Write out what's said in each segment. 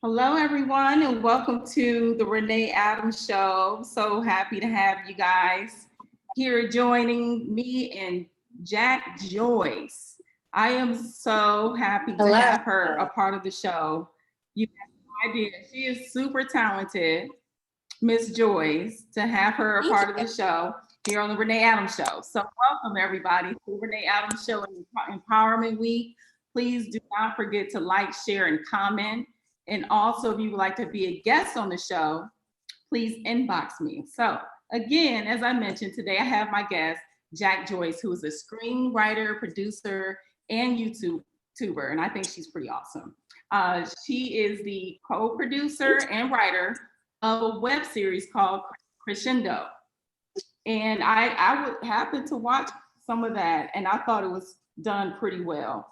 Hello, everyone, and welcome to the Renee Adams Show. So happy to have you guys here joining me and Jack Joyce. I am so happy to Hello. have her a part of the show. You have no idea. She is super talented, Miss Joyce, to have her a Thank part of you. the show here on the Renee Adams Show. So welcome, everybody, to Renee Adams Show Empowerment Week. Please do not forget to like, share, and comment. And also, if you would like to be a guest on the show, please inbox me. So, again, as I mentioned, today I have my guest, Jack Joyce, who is a screenwriter, producer, and YouTuber, and I think she's pretty awesome. She is the co-producer and writer of a web series called Crescendo. And I would happen to watch some of that, and I thought it was done pretty well.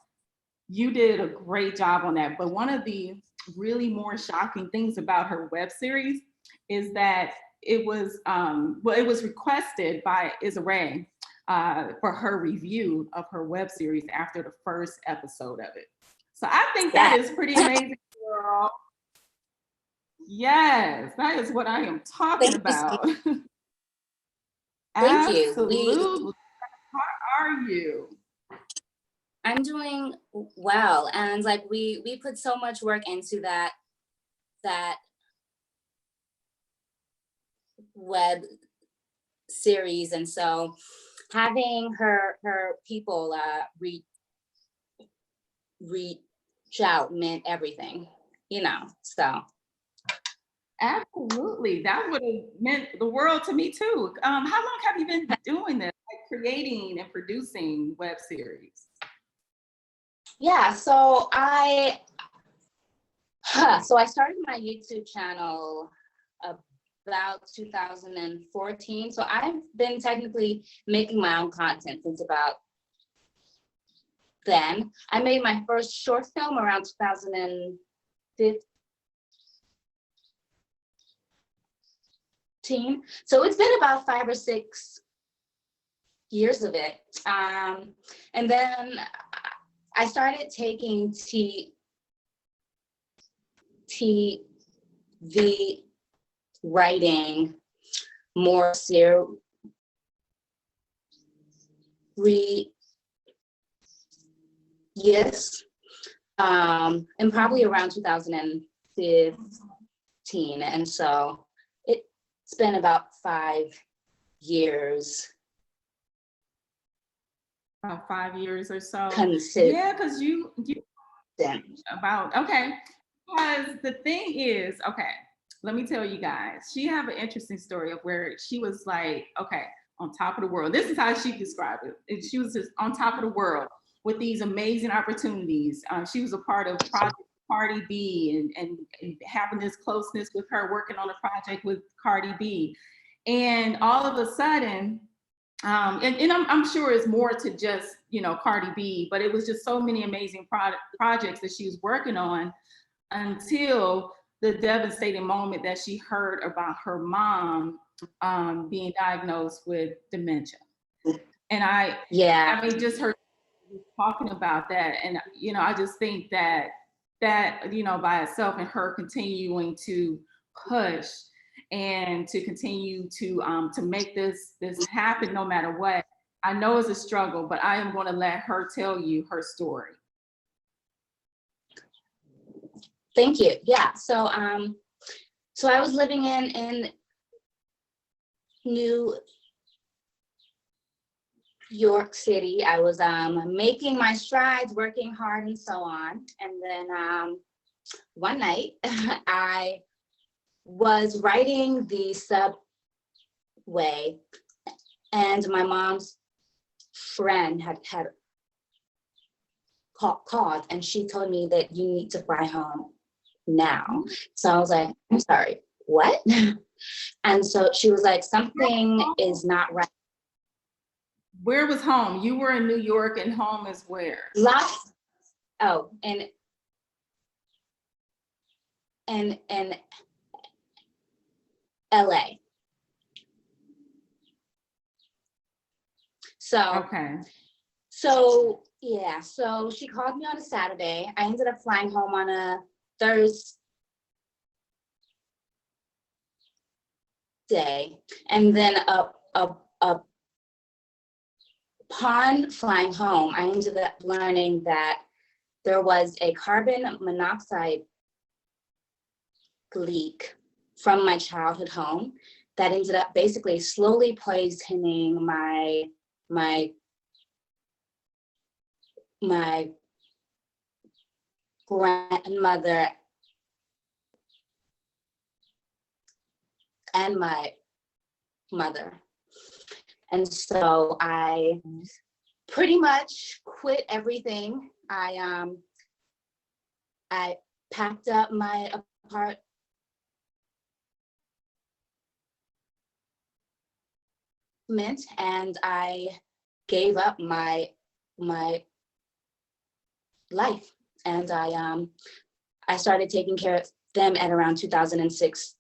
You did a great job on that. But one of the really more shocking things about her web series is that it was requested by Issa Rae for her review of her web series after the first episode of it. So I think that is pretty amazing, girl. Yes, that is what I am talking about. Thank you. Absolutely. How are you? I'm doing well, and like we put so much work into that web series, and so having her people reach out meant everything, So Absolutely. That would have meant the world to me too. How long have you been doing this, like creating and producing web series? yeah, so I started my YouTube channel about 2014. So I've been technically making my own content since about then. I made my first short film around 2015. So it's been about 5 or 6 years of it. And then I started taking TV writing more serious, and probably around 2015. And so it's been about 5 years. About 5 years or so. Consistent. Yeah, because you about okay. Because the thing is, okay, let me tell you guys, she have an interesting story of where she was like, okay, on top of the world. This is how she described it. And she was just on top of the world with these amazing opportunities. She was a part of Project Cardi B and having this closeness with her, working on a project with Cardi B. And all of a sudden, and I'm sure it's more to just, Cardi B, but it was just so many amazing projects that she was working on until the devastating moment that she heard about her mom being diagnosed with dementia. And I mean, just her talking about that. And, I just think that, by itself and her continuing to push and to continue to make this happen no matter what. I know it's a struggle, but I am going to let her tell you her story. Thank you. Yeah. So I was living in New York City. I was making my strides, working hard, and so on. And then one night, I was riding the subway, and my mom's friend had called, and she told me that you need to fly home now. So I was like, I'm sorry, what? And so she was like, something is not right. Where was home? You were in New York, and home is where? In LA. So okay. So yeah, so she called me on a Saturday. I ended up flying home on a Thursday day. And then upon flying home, I ended up learning that there was a carbon monoxide leak from my childhood home that ended up basically slowly poisoning my grandmother and my mother. And so I pretty much quit everything. I packed up my apartment and I gave up my life, and I started taking care of them at around 2006.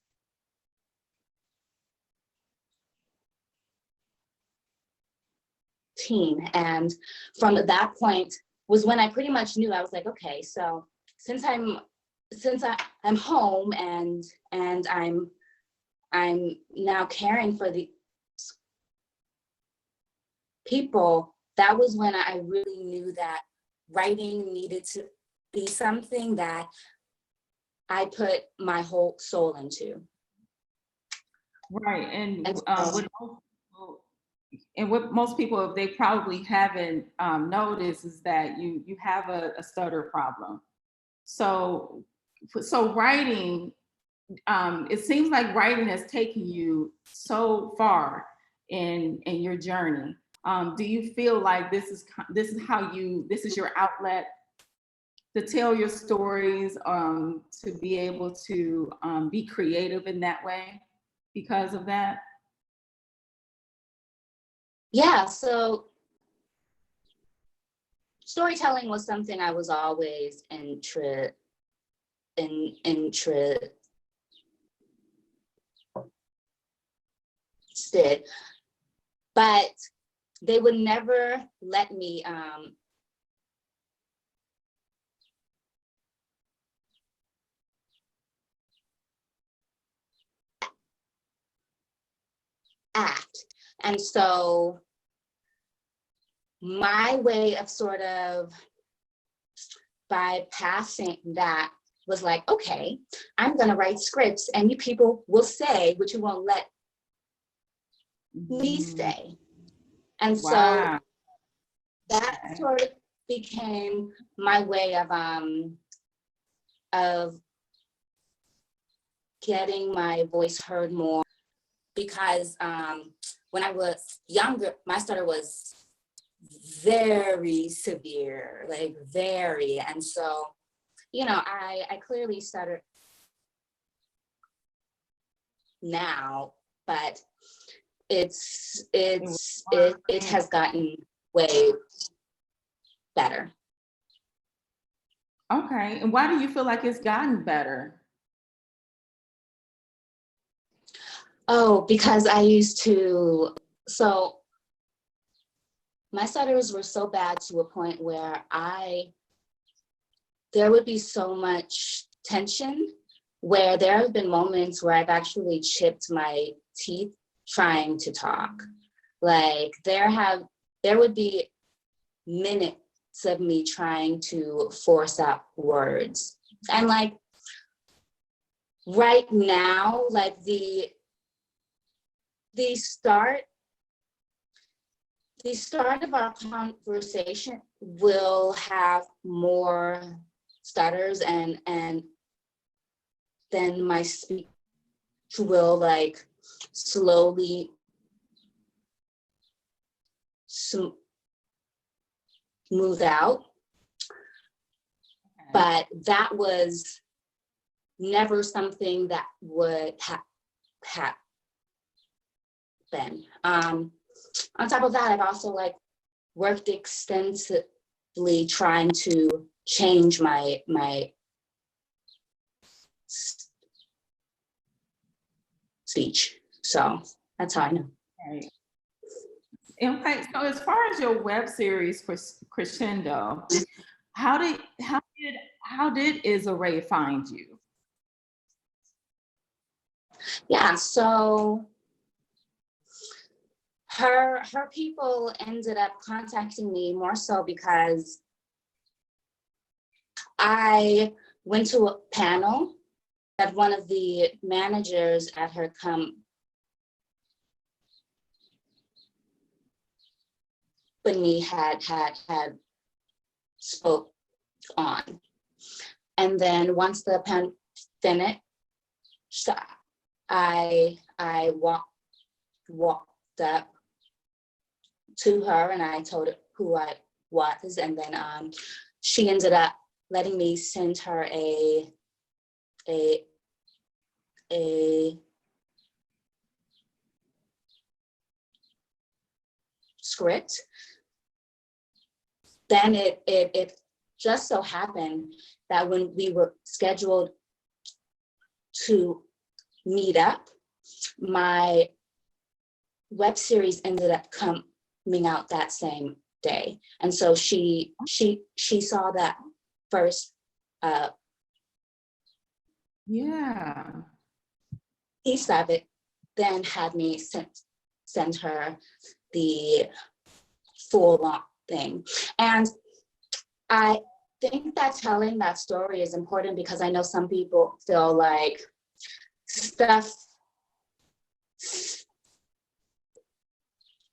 And from that point was when I pretty much knew. I was like, okay, so since I'm home and I'm now caring for the people, that was when I really knew that writing needed to be something that I put my whole soul into. Right, and what most people, they probably haven't noticed, is that you have a stutter problem. So writing, it seems like writing has taken you so far in your journey. Do you feel like this is your outlet to tell your stories, to be able to be creative in that way because of that? Yeah, so storytelling was something I was always interested, but they would never let me act. And so my way of sort of bypassing that was like, okay, I'm gonna write scripts and you people will say what you won't let me say. And so that sort of became my way of getting my voice heard more, because when I was younger, my stutter was very severe, like very. And so, you know, I clearly stutter now, but it has gotten way better. Okay, and why do you feel like it's gotten better? Oh, because I used to, so my stutters were so bad to a point where there would be so much tension, where there have been moments where I've actually chipped my teeth trying to talk. Like there would be minutes of me trying to force out words. And like right now, like the start of our conversation will have more stutters, and then my speech will like slowly smooth out. Okay. But that was never something that would happen. On top of that, I've also like worked extensively trying to change my speech. So that's how I know. Right. Okay, so as far as your web series Crescendo, how did Isarray find you? Yeah, so her people ended up contacting me more so because I went to a panel that one of the managers at her company had spoke on. And then once the panel finished, I walked up to her and I told her who I was, and then she ended up letting me send her a script. Then it just so happened that when we were scheduled to meet up, my web series ended up coming out that same day, and so she saw that first Yeah. piece of it, then had me send her the full long thing. And I think that telling that story is important because I know some people feel like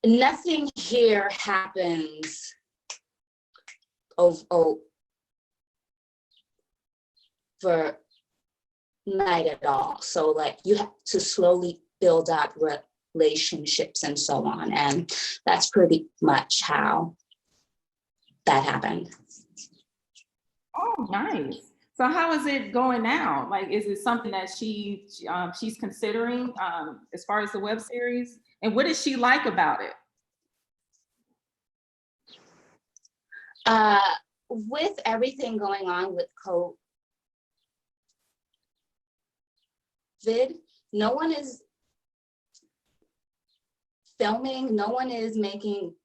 nothing here happens overnight at all. So like you have to slowly build up relationships and so on. And that's pretty much how that happened. Oh, nice. So how is it going now? Like, is it something that she's considering as far as the web series? And what does she like about it? With everything going on with COVID, no one is filming, no one is making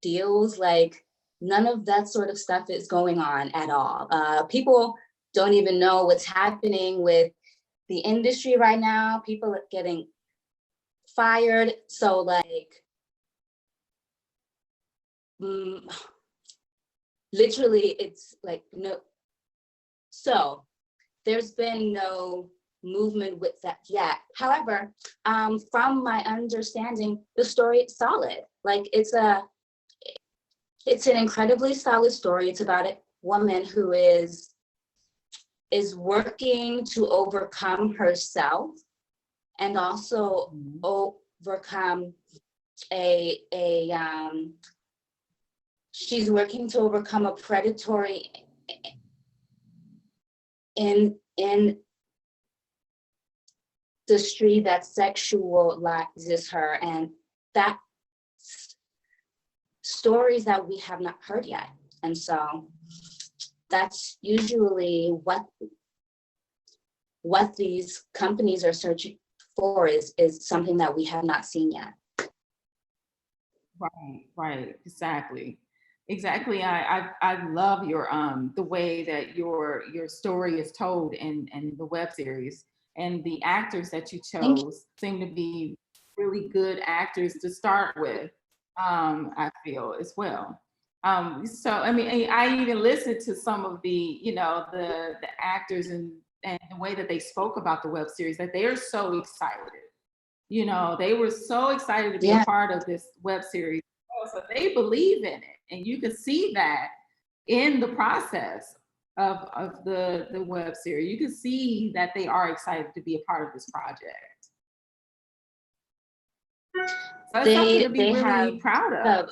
deals, like none of that sort of stuff is going on at all. People don't even know what's happening with the industry right now. People are getting fired. So like, literally it's like, no. So there's been no movement with that yet. However, from my understanding, the story is solid. Like it's an incredibly solid story. It's about a woman who is working to overcome herself and also overcome she's working to overcome a predatory industry that sexualizes her, and that stories that we have not heard yet. And so that's usually what these companies are searching for is something that we have not seen yet. Right, exactly. I love your the way that your story is told in the web series, and the actors that you chose seem to be really good actors to start with. I feel as well. So I mean, I even listened to some of the the actors and the way that they spoke about the web series, that they are so excited. They were so excited to be a part of this web series. So they believe in it. And you can see that in the process of the web series. You can see that they are excited to be a part of this project. So it's something to be really proud of.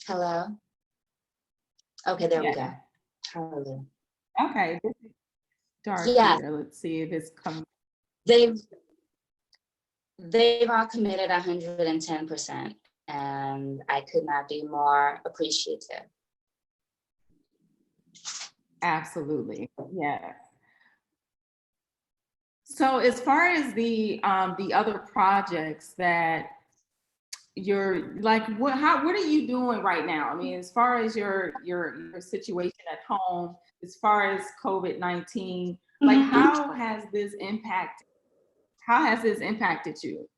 Hello? Okay, there we go. Hello. Okay, this is dark here. Let's see if it's coming. They've all committed 110%, and I could not be more appreciative. Absolutely, yeah. So as far as the other projects that you're like, what are you doing right now? I mean, as far as your situation at home, as far as COVID-19, like how has this impacted you?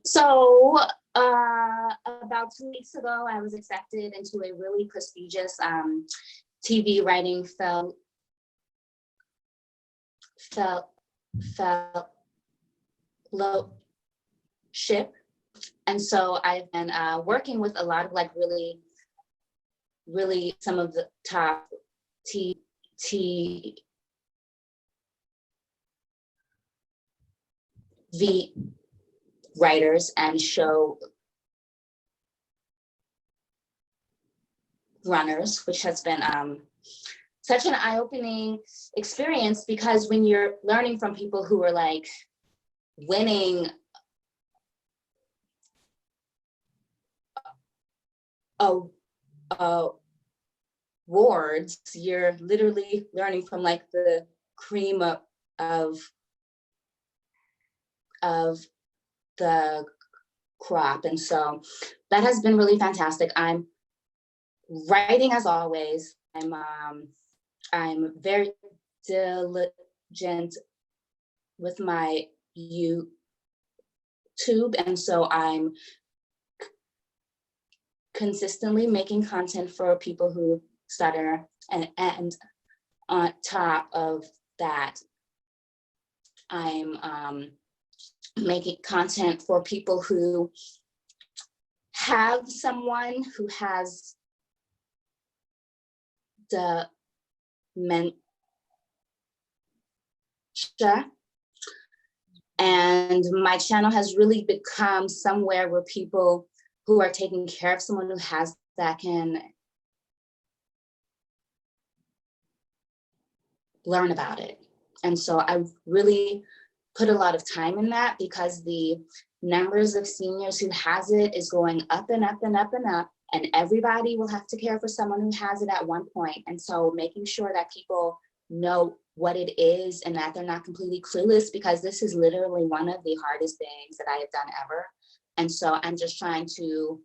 So about 2 weeks ago, I was accepted into a really prestigious TV writing fellowship. And so I've been working with a lot of like really, really some of the top TV writers and show runners, which has been such an eye-opening experience, because when you're learning from people who are like winning awards, you're literally learning from like the cream of the crop. And so that has been really fantastic. I'm writing as always. I'm very diligent with my YouTube, and so I'm consistently making content for people who stutter, and on top of that, I'm making content for people who have someone who has dementia, and my channel has really become somewhere where people who are taking care of someone who has that can learn about it. And so I really put a lot of time in that, because the numbers of seniors who has it is going up and up and up and up, and everybody will have to care for someone who has it at one point. And so making sure that people know what it is and that they're not completely clueless, because this is literally one of the hardest things that I have done ever. And so I'm just trying to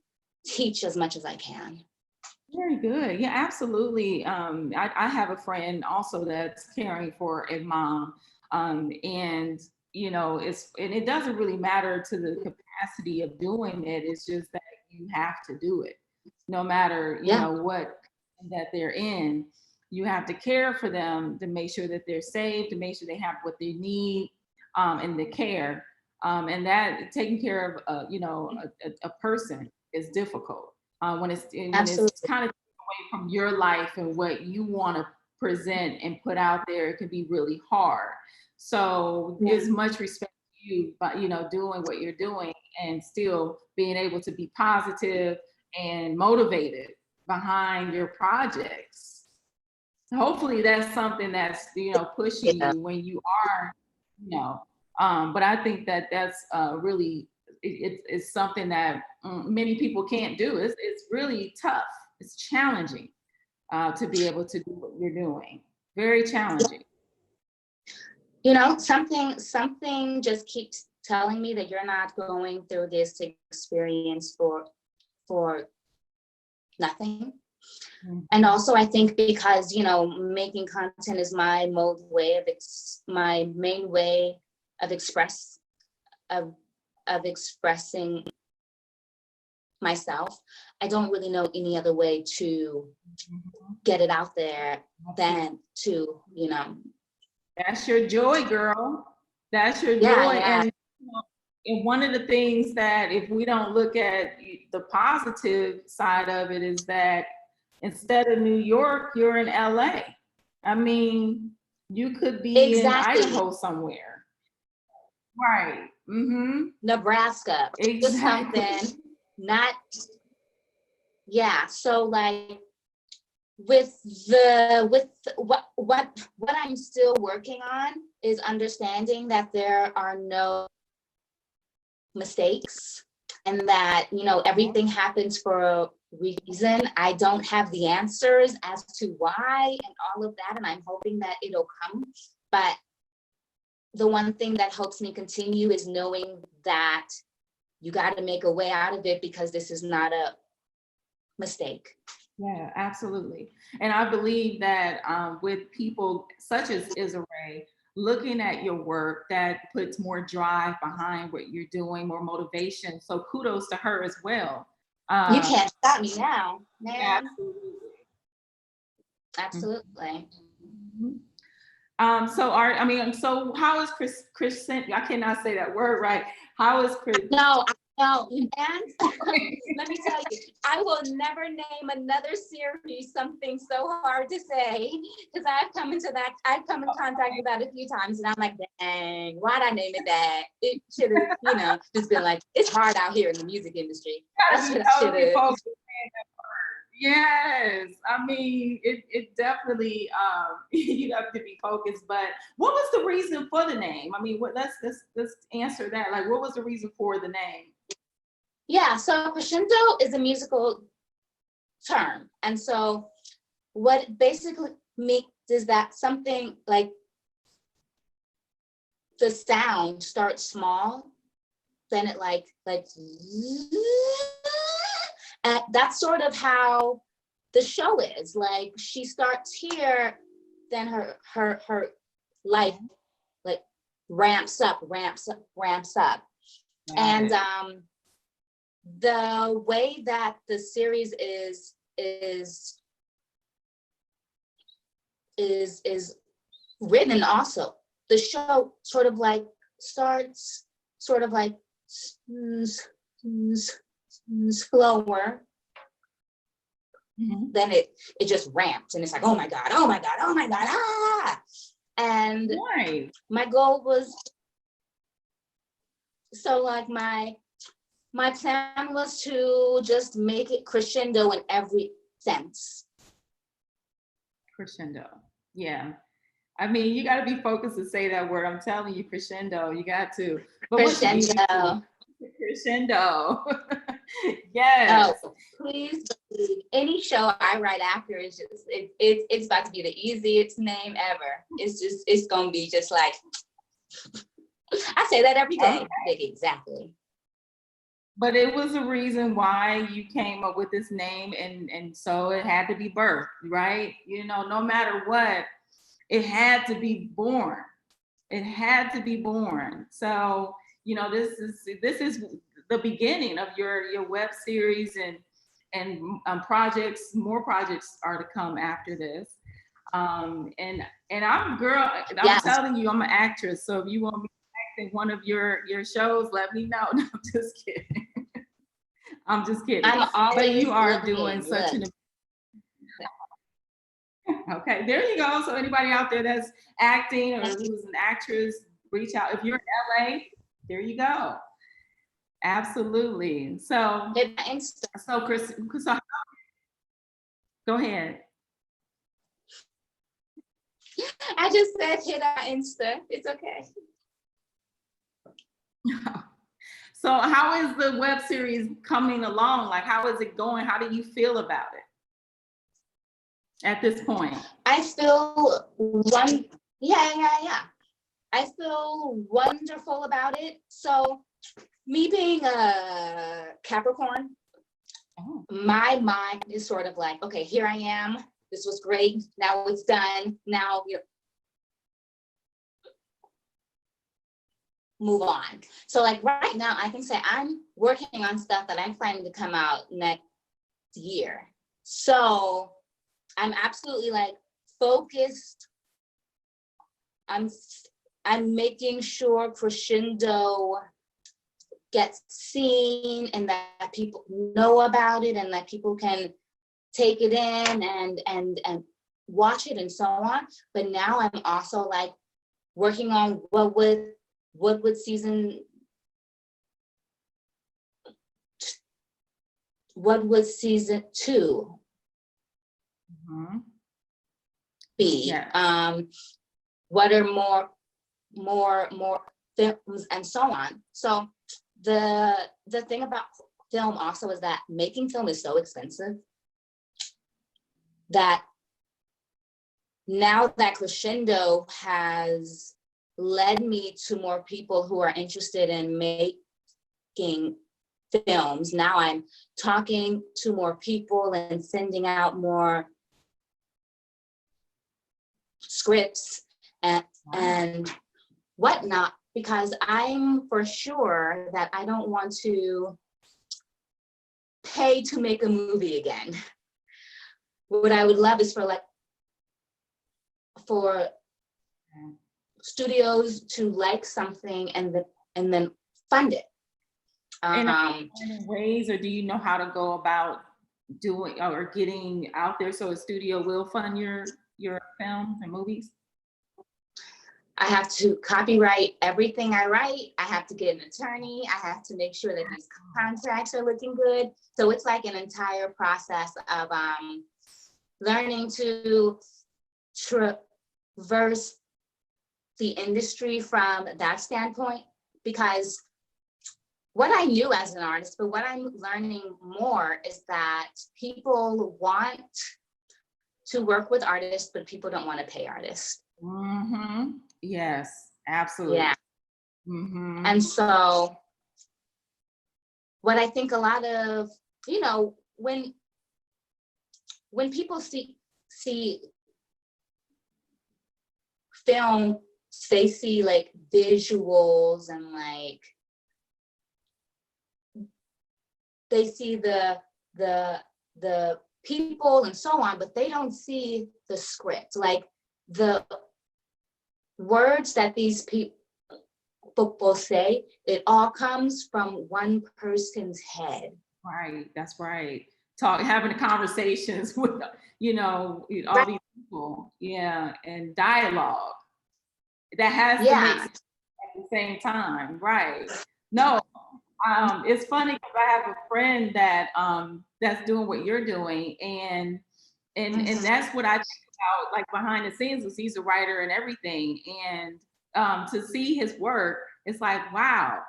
teach as much as I can. Very good. Yeah, absolutely. I have a friend also that's caring for a mom. And it doesn't really matter to the capacity of doing it. It's just that you have to do it, no matter, what that they're in. You have to care for them to make sure that they're safe, to make sure they have what they need, in the care. And that taking care of, a person is difficult. When it's kind of away from your life and what you want to present and put out there, it can be really hard. So there's much respect to you, but doing what you're doing and still being able to be positive and motivated behind your projects. Hopefully that's something that's pushing you when you are, but I think that that's really it's something that many people can't do. It's really tough. It's challenging to be able to do what you're doing. Very challenging. Something just keeps telling me that you're not going through this experience for nothing. Mm-hmm. And also I think because, making content is my main way of expressing myself. I don't really know any other way to get it out there than to, That's your joy, girl. That's your joy. Yeah. And one of the things that, if we don't look at the positive side of it, is that instead of New York, you're in LA. I mean, you could be in Idaho somewhere. Right. Mm-hmm. Nebraska. Exactly. Something not, yeah. So like with what I'm still working on is understanding that there are no mistakes, and that everything happens for reason. I don't have the answers as to why and all of that, and I'm hoping that it'll come. But the one thing that helps me continue is knowing that you got to make a way out of it, because this is not a mistake. Yeah, absolutely. And I believe that with people such as Ray, looking at your work, that puts more drive behind what you're doing, more motivation. So kudos to her as well. You can't stop me now, man. Absolutely. Absolutely. So how is Chris, I cannot say that word right. How is Chris? No, and let me tell you, I will never name another series something so hard to say, because I've come in contact with that a few times, and I'm like, dang, why'd I name it that? It should have, just been like, it's hard out here in the music industry. That's what I should have. Yes, I mean, it definitely, you have to be focused. But what was the reason for the name? I mean, let's answer that. Like, what was the reason for the name? Yeah, so crescendo is a musical term, and so what it basically makes is that something like the sound starts small, then it like and that's sort of how the show is. Like, she starts here, then her life like ramps up. And the way that the series is written, also the show sort of like starts sort of like slower, then it just ramps, and it's like, oh my god, ah. And my goal was, so like my plan was to just make it crescendo in every sense. Crescendo, yeah. I mean, you got to be focused to say that word. I'm telling you, crescendo. You got to. But crescendo. Crescendo. Yes. Oh, please believe any show I write after is just it's about to be the easiest name ever. It's gonna be just like, I say that every day. Okay. Exactly. But it was a reason why you came up with this name, and so it had to be birthed, right? No matter what, it had to be born. It had to be born. So, this is the beginning of your web series, and projects. More projects are to come after this. And I'm telling you, I'm an actress. So if you want me to act in one of your shows, let me know. No, I'm just kidding. I'm just kidding. But you are doing such an. Okay, there you go. So anybody out there that's acting or who's an actress, reach out. If you're in LA, there you go. Absolutely. So Chris, go ahead. I just said hit our Insta. It's okay. So how is the web series coming along? Like, how is it going? How do you feel about it at this point? I feel I feel wonderful about it. So me being a Capricorn, my mind is sort of like, okay, here I am. This was great. Now it's done. Now move on. So like right now, I can say I'm working on stuff that I'm planning to come out next year. So I'm absolutely like focused. I'm making sure crescendo gets seen, and that people know about it, and that people can take it in and watch it and so on. But now I'm also like working on what would season 2 be? Yeah. What are more films and so on. So the thing about film also is that making film is so expensive that now that Crescendo has led me to more people who are interested in making films. Now I'm talking to more people and sending out more scripts and whatnot, because I'm for sure that I don't want to pay to make a movie again. What I would love is for studios to like something and then fund it. In ways, or do you know how to go about doing or getting out there so a studio will fund your films and movies? I have to copyright everything I write. I have to get an attorney. I have to make sure that these contracts are looking good. So it's like an entire process of learning to traverse the industry from that standpoint, because what I knew as an artist, but what I'm learning more is that people want to work with artists, but people don't want to pay artists. Mm-hmm. Yes, absolutely. Yeah. Mm-hmm. And so what I think a lot of, when people see film, they see like visuals and like they see the people and so on, but they don't see the script, like the words that these people say. It all comes from one person's head. Right, that's right. Having conversations with all Right. these people, yeah, and dialogue that has to make sense at the same time, right? No, it's funny because I have a friend that's doing what you're doing, and that's what I think about, like behind the scenes, because he's a writer and everything, and to see his work, it's like, wow,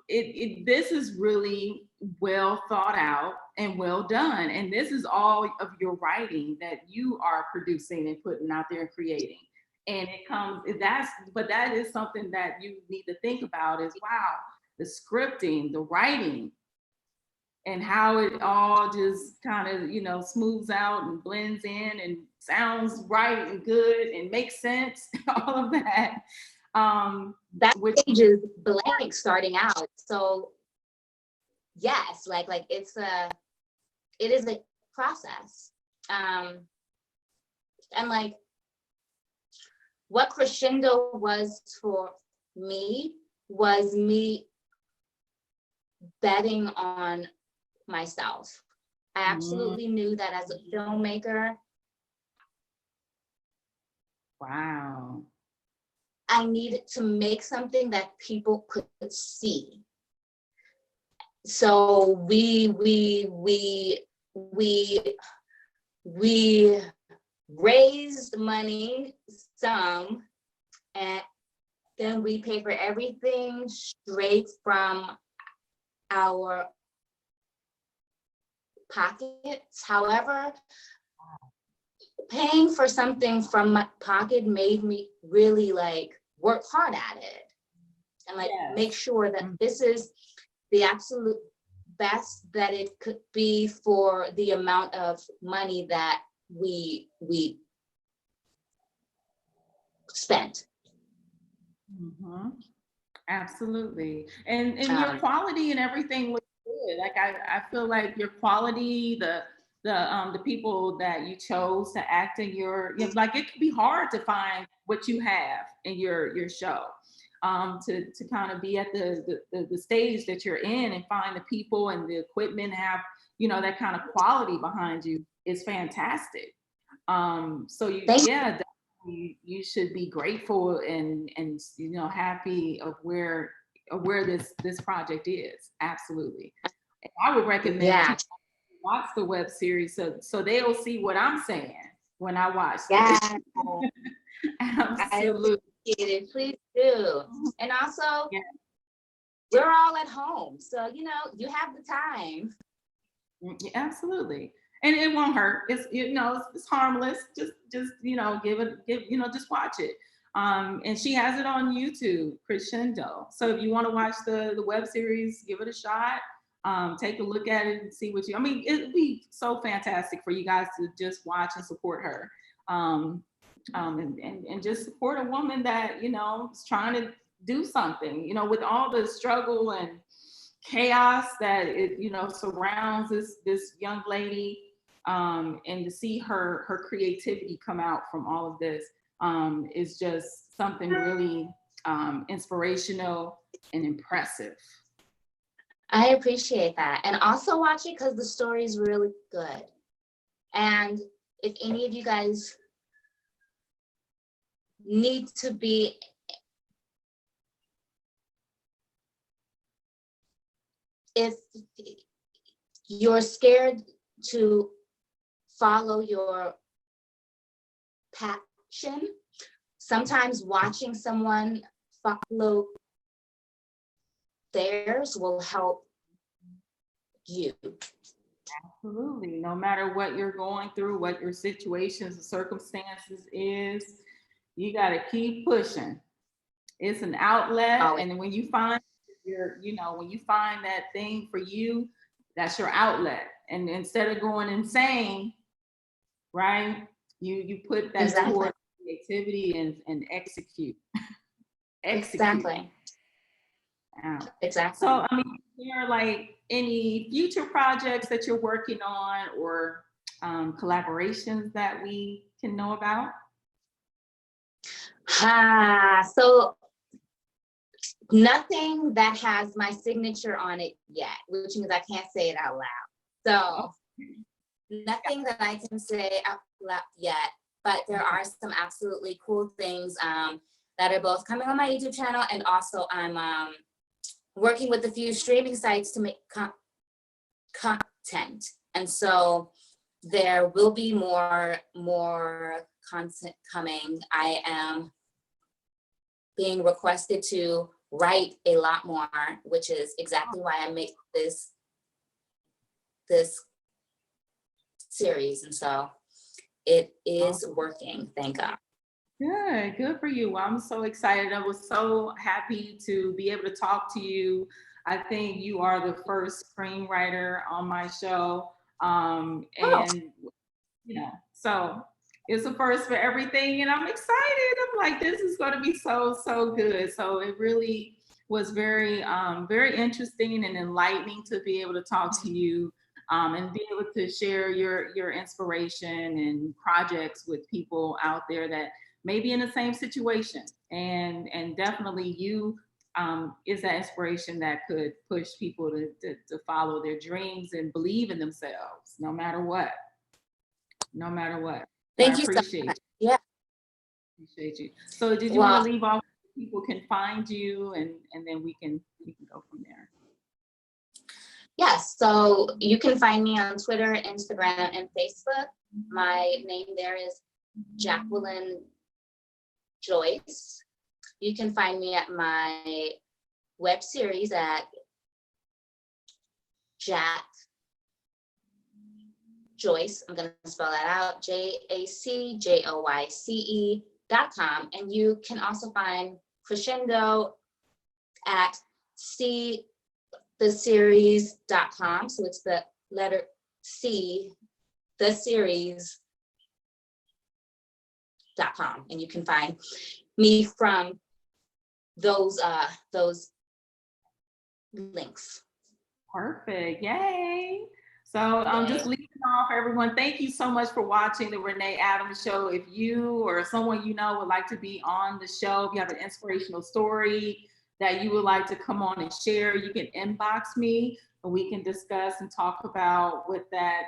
this is really well thought out and well done, and this is all of your writing that you are producing and putting out there and creating. And that is something that you need to think about is, wow, the scripting, the writing, and how it all just kind of smooths out and blends in and sounds right and good and makes sense. All of that. That page is blank starting out. So yes, like it is a process. And like what Crescendo was for me was me betting on myself. I absolutely knew that as a filmmaker. Wow. I needed to make something that people could see. So we raised money some, and then we pay for everything straight from our pockets. However, paying for something from my pocket made me really like work hard at it and like make sure that this is the absolute best that it could be for the amount of money that we spent. Mm-hmm. Absolutely. And your quality and everything was good. Like I feel like your quality, the people that you chose to act in like it can be hard to find what you have in your show. To kind of be at the stage that you're in and find the people and the equipment, have that kind of quality behind you is fantastic. So you should be grateful and happy of where this project is. Absolutely. And I would recommend people watch the web series so they'll see what I'm saying when I watch it. Absolutely. I appreciate it. Please do. And also we're all at home. So, you know, you have the time. Yeah, absolutely. And it won't hurt. It's, it's harmless. Just just watch it. And she has it on YouTube, Crescendo. So if you want to watch the web series, give it a shot. Take a look at it and see what I mean, it'd be so fantastic for you guys to just watch and support her. And just support a woman that, is trying to do something, with all the struggle and chaos that surrounds this young lady, and to see her creativity come out from all of this is just something really inspirational and impressive. I appreciate that. And also watch it because the story is really good. And if any of you guys need to be, if you're scared to follow your passion, sometimes watching someone follow theirs will help you. Absolutely. No matter what you're going through, what your situations and circumstances is, you got to keep pushing. It's an outlet. Oh. And when you find when you find that thing for you, that's your outlet. And instead of going insane, right? You put that Exactly. toward creativity and execute. Exactly. Yeah. Exactly. So, I mean, is there like any future projects that you're working on or collaborations that we can know about? So nothing that has my signature on it yet, which means I can't say it out loud. So nothing that I can say out loud yet, but there are some absolutely cool things that are both coming on my YouTube channel, and also I'm working with a few streaming sites to make content. And so there will be more content coming. I am being requested to write a lot more, which is exactly why I make this series. And so it is working, thank God. Good for you. Well, I'm so excited. I was so happy to be able to talk to you. I think you are the first screenwriter on my show. So it's a first for everything, and I'm excited. I'm like, this is going to be so good. So it really was very interesting and enlightening to be able to talk to you, and be able to share your inspiration and projects with people out there that may be in the same situation. And definitely you is that inspiration that could push people to follow their dreams and believe in themselves, no matter what. Thank I you appreciate so much. you. Yeah. Appreciate you. So did you want to leave off where people can find you, and then we can go from there? Yes, so you can find me on Twitter, Instagram, and Facebook. My name there is Jacqueline Joyce. You can find me at my web series at Jack Joyce. I'm going to spell that out, JACJOYCE.com. And you can also find Crescendo at theseries.com. So it's the letter C, theseries.com. And you can find me from those links. Perfect. Yay. So just leaving off, everyone, thank you so much for watching the Renee Adams Show. If you or someone you know would like to be on the show, if you have an inspirational story that you would like to come on and share, you can inbox me and we can discuss and talk about what that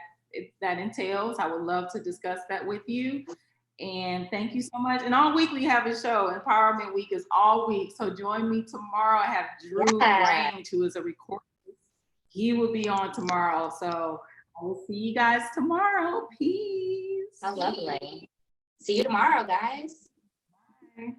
entails. I would love to discuss that with you. And thank you so much. And all week we have a show. Empowerment Week is all week. So join me tomorrow. I have Drew Grange, who is a recorder. He will be on tomorrow. So I will see you guys tomorrow. Peace. How lovely. See you tomorrow, guys. Bye.